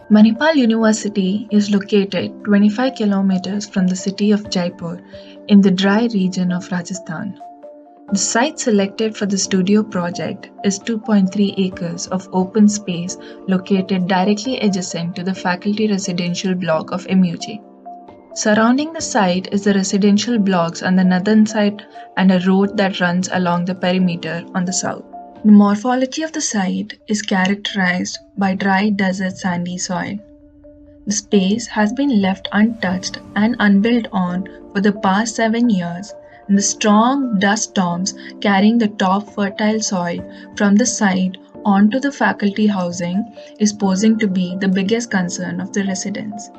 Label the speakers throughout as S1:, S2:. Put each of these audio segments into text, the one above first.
S1: Manipal University is located 25 kilometers from the city of Jaipur in the dry region of Rajasthan. The site selected for the studio project is 2.3 acres of open space located directly adjacent to the faculty residential block of MUG. Surrounding the site is the residential blocks on the northern side and a road that runs along the perimeter on the south. The morphology of the site is characterized by dry desert sandy soil. The space has been left untouched and unbuilt on for the past 7 years, and the strong dust storms carrying the top fertile soil from the site onto the faculty housing is posing to be the biggest concern of the residents.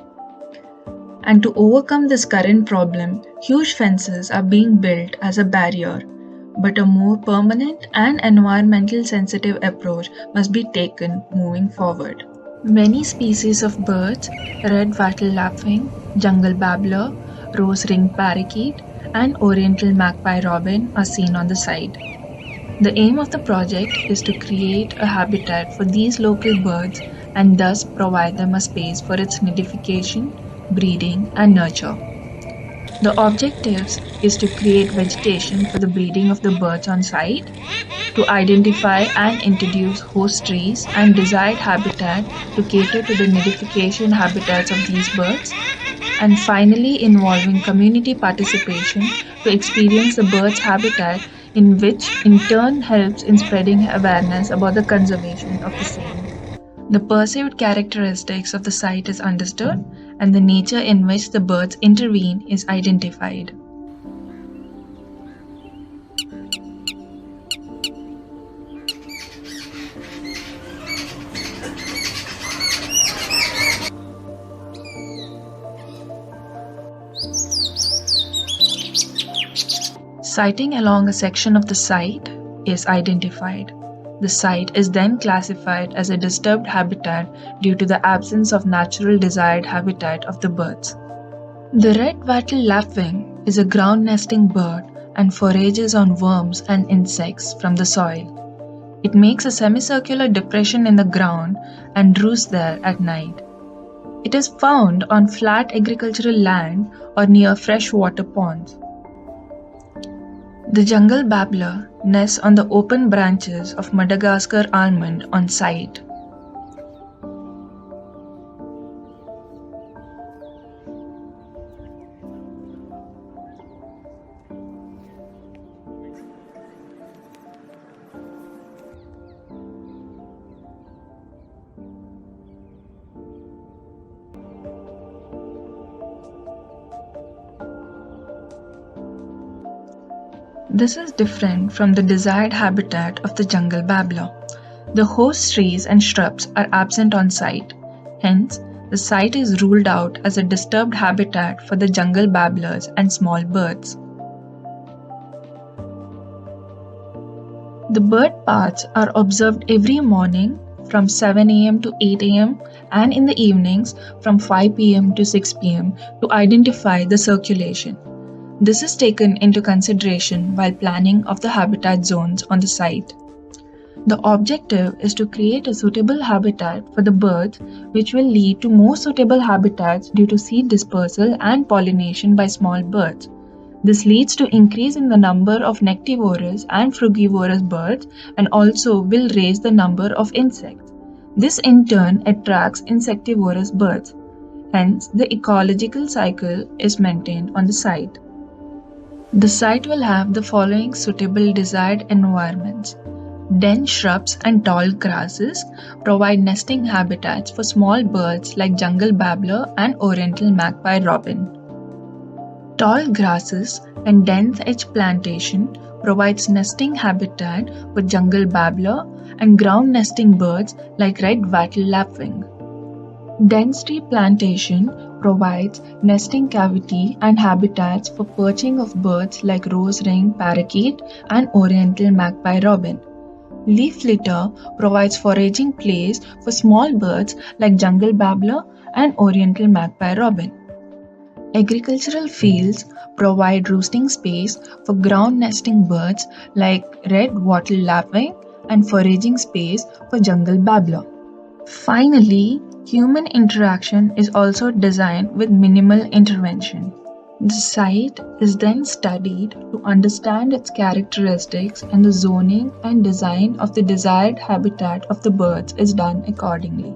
S1: And to overcome this current problem, huge fences are being built as a barrier, but a more permanent and environmental sensitive approach must be taken moving forward. Many species of birds, red wattle lapwing, jungle babbler, rose-ringed parakeet, and oriental magpie robin are seen on the site. The aim of the project is to create a habitat for these local birds and thus provide them a space for its nidification, breeding, and nurture. The objectives is to create vegetation for the breeding of the birds on site, to identify and introduce host trees and desired habitat to cater to the nidification habitats of these birds, and finally involving community participation to experience the bird's habitat, in which in turn helps in spreading awareness about the conservation of the same. The perceived characteristics of the site is understood and the nature in which the birds intervene is identified. Sighting along a section of the site is identified. The site is then classified as a disturbed habitat due to the absence of natural desired habitat of the birds. The red wattle lapwing is a ground nesting bird and forages on worms and insects from the soil. It makes a semicircular depression in the ground and roosts there at night. It is found on flat agricultural land or near freshwater ponds. The jungle babbler nests on the open branches of Madagascar almond on site. This is different from the desired habitat of the jungle babbler. The host trees and shrubs are absent on site. Hence, the site is ruled out as a disturbed habitat for the jungle babblers and small birds. The bird paths are observed every morning from 7 am to 8 am and in the evenings from 5 pm to 6 pm to identify the circulation. This is taken into consideration while planning of the habitat zones on the site. The objective is to create a suitable habitat for the birds, which will lead to more suitable habitats due to seed dispersal and pollination by small birds. This leads to increase in the number of nectivorous and frugivorous birds and also will raise the number of insects. This in turn attracts insectivorous birds. Hence, the ecological cycle is maintained on the site. The site will have the following suitable desired environments. Dense shrubs and tall grasses provide nesting habitats for small birds like jungle babbler and oriental magpie robin. Tall grasses and dense edge plantation provides nesting habitat for jungle babbler and ground nesting birds like red wattle lapwing. Dense tree plantation provides nesting cavity and habitats for perching of birds like rose-ringed parakeet and oriental magpie robin. Leaf litter provides foraging place for small birds like jungle babbler and oriental magpie robin. Agricultural fields provide roosting space for ground nesting birds like red wattle lapwing and foraging space for jungle babbler. Finally, Human interaction is also designed with minimal intervention. The site is then studied to understand its characteristics, and the zoning and design of the desired habitat of the birds is done accordingly.